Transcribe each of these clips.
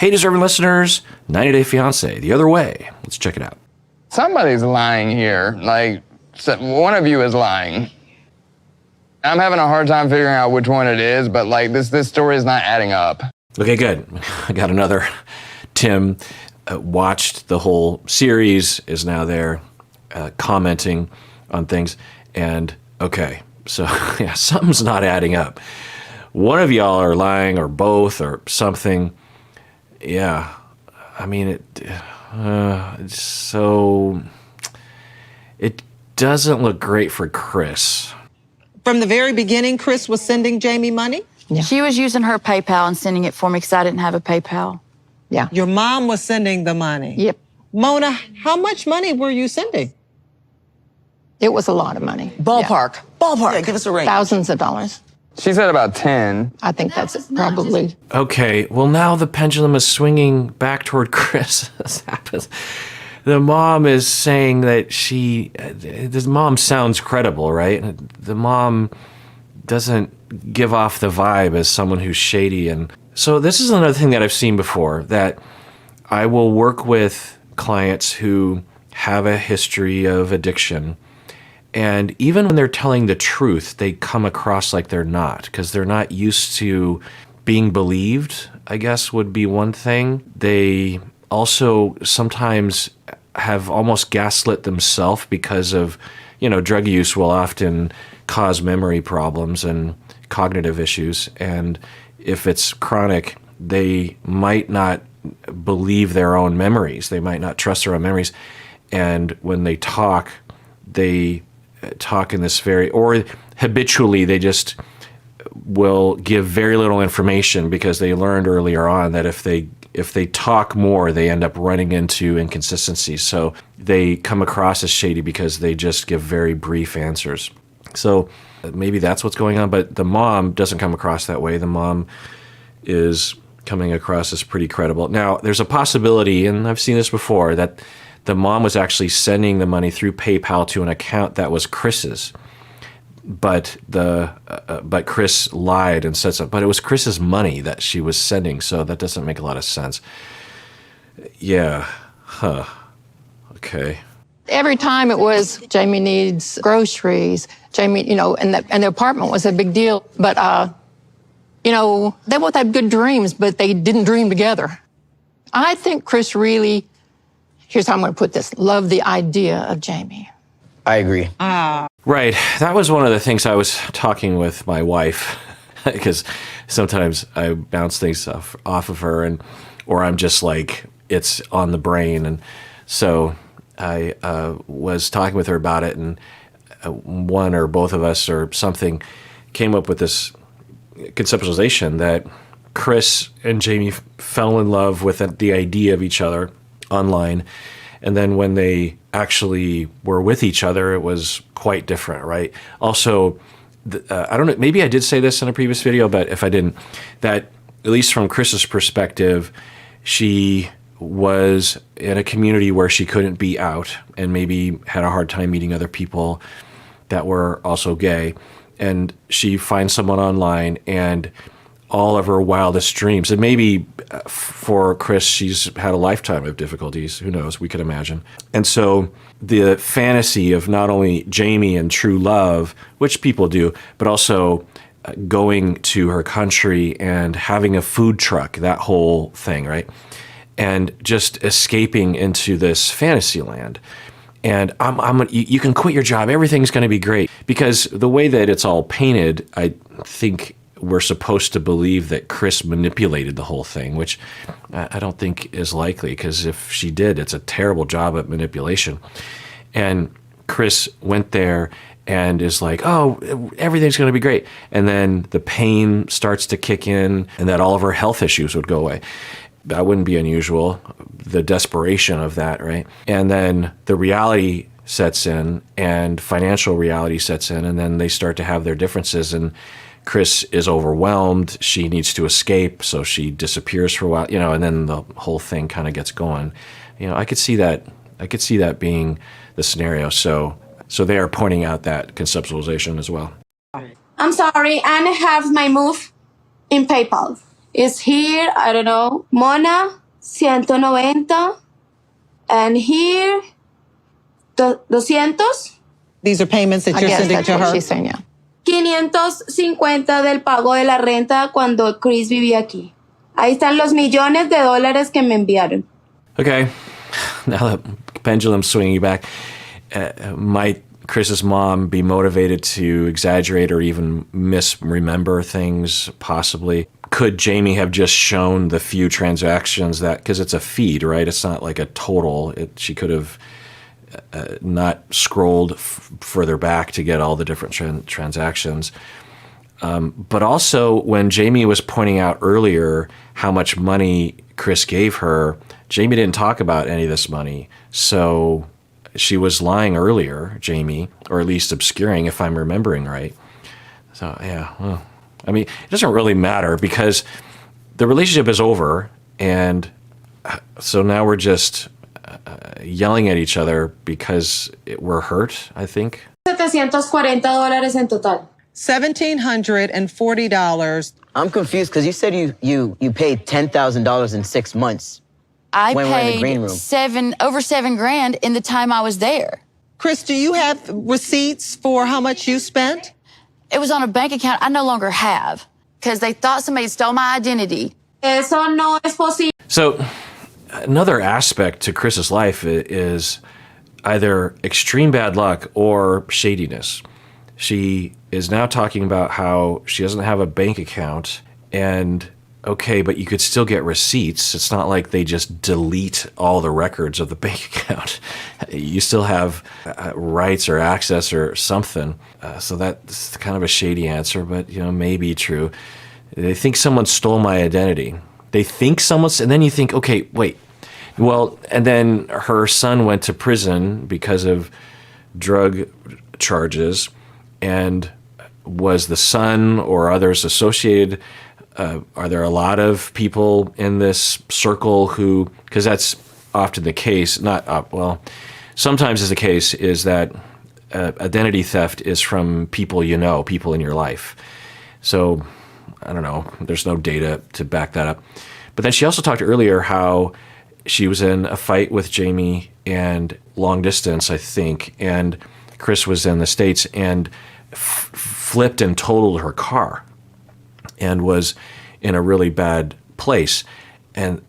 Hey, deserving listeners, 90 Day Fiancé, the other way. Let's check it out. Somebody's lying here. Like, one of you is lying. I'm having a hard time figuring out which one it is, but like this story is not adding up. Okay, good. I got another. Tim watched the whole series, is now there commenting on things. And okay, so yeah, something's not adding up. One of y'all are lying or both or something. Yeah, I mean, it doesn't look great for Kris. From the very beginning, Kris was sending Jeymi money? Yeah. She was using her PayPal and sending it for me because I didn't have a PayPal. Yeah. Your mom was sending the money? Yep. Mona, how much money were you sending? It was a lot of money. Ballpark. Yeah. Ballpark. Yeah, give us a range. Thousands of dollars. She said about 10. I think that's probably. Okay, well now the pendulum is swinging back toward Kris. This happens. The mom is saying that this mom sounds credible, right? The mom doesn't give off the vibe as someone who's shady. And so this is another thing that I've seen before, that I will work with clients who have a history of addiction. And even when they're telling the truth, they come across like they're not, because they're not used to being believed, I guess would be one thing. They also sometimes have almost gaslit themselves because of, drug use will often cause memory problems and cognitive issues. And if it's chronic, they might not believe their own memories. They might not trust their own memories. And when they talk in this or habitually they just will give very little information because they learned earlier on that if they talk more, they end up running into inconsistencies. So they come across as shady because they just give very brief answers. So maybe that's what's going on, but the mom doesn't come across that way. The mom is coming across as pretty credible. Now, there's a possibility, and I've seen this before, that the mom was actually sending the money through PayPal to an account that was Kris's. But Kris lied and said so. But it was Kris's money that she was sending, so that doesn't make a lot of sense. Yeah. Huh. Okay. Every time it was Jeymi needs groceries, Jeymi, and the apartment was a big deal. But they both had good dreams, but they didn't dream together. I think Kris really, here's how I'm going to put this, loved the idea of Jeymi. I agree. Right. That was one of the things I was talking with my wife, because sometimes I bounce things off of her, or I'm just like, it's on the brain. And so I was talking with her about it, and one or both of us or something came up with this conceptualization that Kris and Jeymi fell in love with the idea of each other online. And then when they actually were with each other, it was quite different, right? Also, I don't know, maybe I did say this in a previous video, but if I didn't, that at least from Kris's perspective, she was in a community where she couldn't be out and maybe had a hard time meeting other people that were also gay. And she finds someone online, and all of her wildest dreams, and maybe for Kris, she's had a lifetime of difficulties. Who knows? We could imagine. And so the fantasy of not only Jeymi and true love, which people do, but also going to her country and having a food truck, that whole thing, right? And just escaping into this fantasy land. And you can quit your job. Everything's going to be great. Because the way that it's all painted, I think we're supposed to believe that Kris manipulated the whole thing, which I don't think is likely, because if she did, it's a terrible job at manipulation. And Kris went there and is like, oh, everything's going to be great. And then the pain starts to kick in, and that all of her health issues would go away. That wouldn't be unusual, the desperation of that, right? And then the reality sets in, and financial reality sets in, and then they start to have their differences, and Kris is overwhelmed. She needs to escape, so she disappears for a while, and then the whole thing kind of gets going. I could see that. I could see that being the scenario. So they are pointing out that conceptualization as well. I'm sorry, I have my move in PayPal. is here, I don't know, Mona, 190, and here, 200. These are payments that I you're guess sending that's to what her? she's saying, yeah. 550 del pago de la renta cuando Kris vivía aquí. Ahí están los millones de dólares que me enviaron. Okay, now the pendulum's swinging back. Might Chris's mom be motivated to exaggerate or even misremember things, possibly? Could Jeymi have just shown the few transactions that, because it's a feed, right? It's not like a total. She could have not scrolled further back to get all the different transactions. But also, when Jeymi was pointing out earlier how much money Kris gave her, Jeymi didn't talk about any of this money. So she was lying earlier, Jeymi, or at least obscuring, if I'm remembering right. So, yeah, well, I mean, it doesn't really matter because the relationship is over. And so now we're just yelling at each other because we're hurt, I think. $740 en total. $1,740. I'm confused because you said you paid $10,000 in 6 months. I When we're in the green room. paid over $7,000 in the time I was there. Kris, do you have receipts for how much you spent? It was on a bank account I no longer have because they thought somebody stole my identity. Eso no es posible. So another aspect to Chris's life is either extreme bad luck or shadiness. She is now talking about how she doesn't have a bank account, and okay, but you could still get receipts. It's not like they just delete all the records of the bank account. You still have rights or access or something. So that's kind of a shady answer, but maybe true. They think someone stole my identity. They think someone's, and then you think, okay, wait. Well, and then her son went to prison because of drug charges, and was the son or others associated? Are there a lot of people in this circle who, because that's often the case, sometimes is the case, is that identity theft is from people people in your life. So, I don't know, there's no data to back that up. But then she also talked earlier how she was in a fight with Jeymi and long distance, I think, and Kris was in the States and flipped and totaled her car and was in a really bad place. And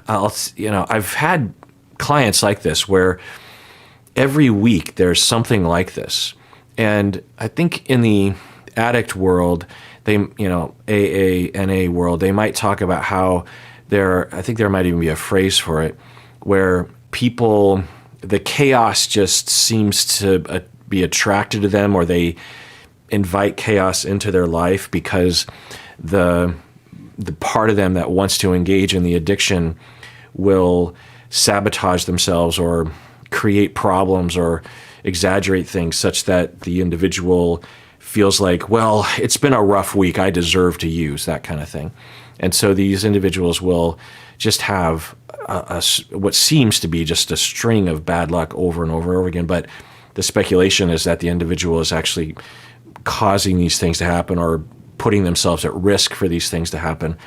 I've had clients like this where every week there's something like this. And I think in the addict world, they, AA, NA world, they might talk about how I think there might even be a phrase for it, where people, the chaos just seems to be attracted to them, or they invite chaos into their life because the part of them that wants to engage in the addiction will sabotage themselves or create problems or exaggerate things such that the individual feels like, well, it's been a rough week, I deserve to use, that kind of thing. And so these individuals will just have what seems to be just a string of bad luck over and over and over again. But the speculation is that the individual is actually causing these things to happen or putting themselves at risk for these things to happen.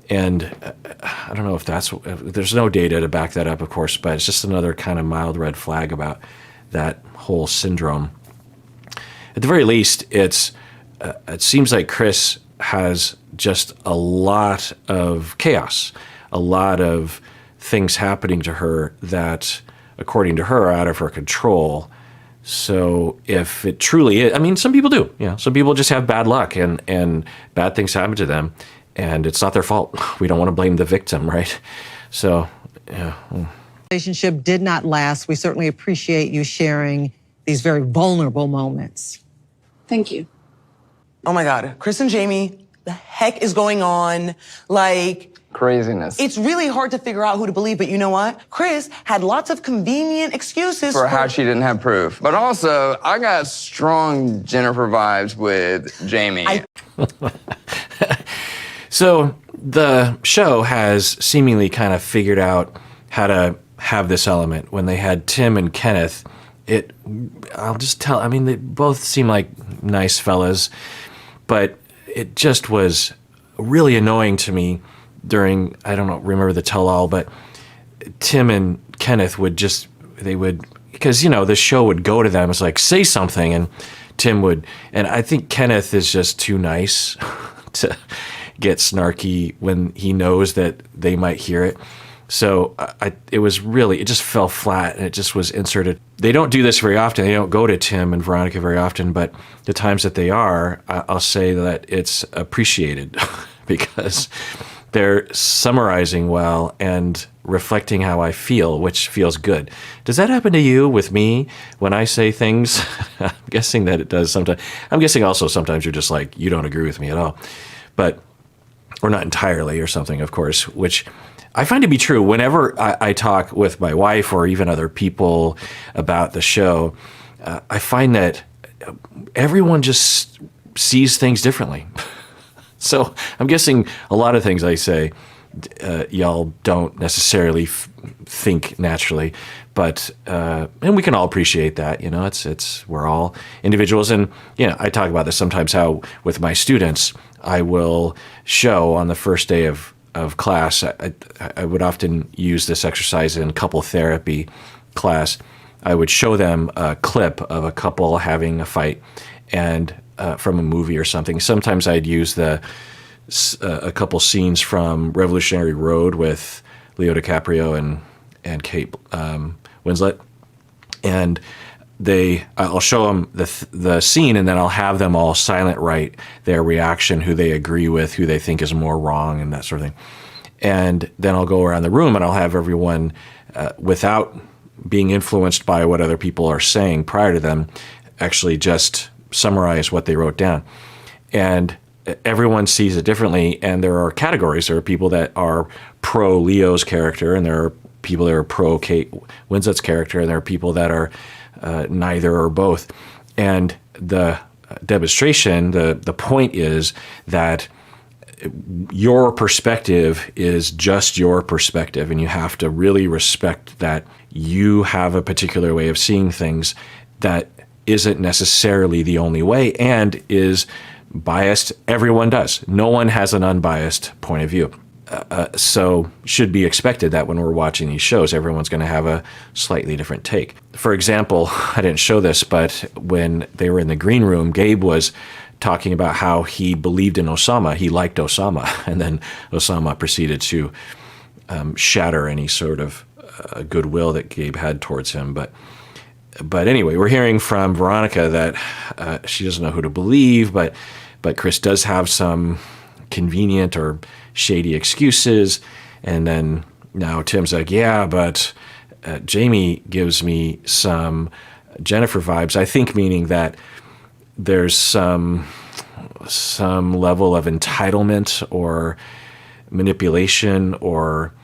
And I don't know if there's no data to back that up, of course, but it's just another kind of mild red flag about that whole syndrome. At the very least, it seems like Kris has just a lot of chaos, a lot of things happening to her that, according to her, are out of her control. So if it truly is, I mean, some people do. Some people just have bad luck and bad things happen to them, and it's not their fault. We don't want to blame the victim, right? So, yeah. Relationship did not last. We certainly appreciate you sharing these very vulnerable moments. Thank you. Oh my God, Kris and Jeymi, the heck is going on? Like, Craziness. it's really hard to figure out who to believe, but you know what? Kris had lots of convenient excuses For how she didn't have proof. But also, I got strong Jennifer vibes with Jeymi. So the show has seemingly kind of figured out how to have this element. When they had Tim and Kenneth, I'll just tell, I mean, they both seem like nice fellas, but it just was really annoying to me during, I don't know, remember the tell-all, but Tim and Kenneth because, the show would go to them. It's like, say something. And Tim would, and I think Kenneth is just too nice to get snarky when he knows that they might hear it. So it just fell flat, and it just was inserted. They don't do this very often. They don't go to Tim and Veronica very often, but the times that they are, I'll say that it's appreciated because they're summarizing well and reflecting how I feel, which feels good. Does that happen to you with me when I say things? I'm guessing that it does sometimes. I'm guessing also sometimes you're just like, you don't agree with me at all. Or not entirely or something, of course, which I find to be true. Whenever I talk with my wife or even other people about the show, I find that everyone just sees things differently. So I'm guessing a lot of things I say, y'all don't necessarily think naturally, but and we can all appreciate that. We're all individuals, and I talk about this sometimes. How with my students, I will show on the first day of class. I would often use this exercise in couple therapy class. I would show them a clip of a couple having a fight, and from a movie or something. Sometimes I'd use a couple scenes from Revolutionary Road with Leo DiCaprio and Kate Winslet, and I'll show them the scene, and then I'll have them all silent write their reaction, who they agree with, who they think is more wrong, and that sort of thing. And then I'll go around the room, and I'll have everyone, without being influenced by what other people are saying prior to them, actually just summarize what they wrote down. And everyone sees it differently, and there are categories. There are people that are pro Leo's character, and there are people that are pro Kate Winslet's character, and there are people that are neither or both. And the demonstration, the point is that your perspective is just your perspective, and you have to really respect that you have a particular way of seeing things that isn't necessarily the only way and is biased. Everyone does. No one has an unbiased point of view. So should be expected that when we're watching these shows, everyone's going to have a slightly different take. For example, I didn't show this, but when they were in the green room, Gabe was talking about how he believed in Osama. He liked Osama. And then Osama proceeded to shatter any sort of goodwill that Gabe had towards him. But anyway, we're hearing from Veronica that she doesn't know who to believe, but Kris does have some convenient or shady excuses. And then now Tim's like, yeah, but Jeymi gives me some Jennifer vibes. I think meaning that there's some level of entitlement or manipulation or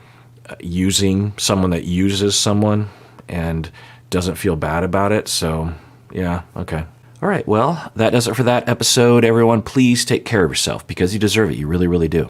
using someone that uses someone and doesn't feel bad about it. So yeah, okay. All right, well, that does it for that episode. Everyone, please take care of yourself because you deserve it. You really, really do.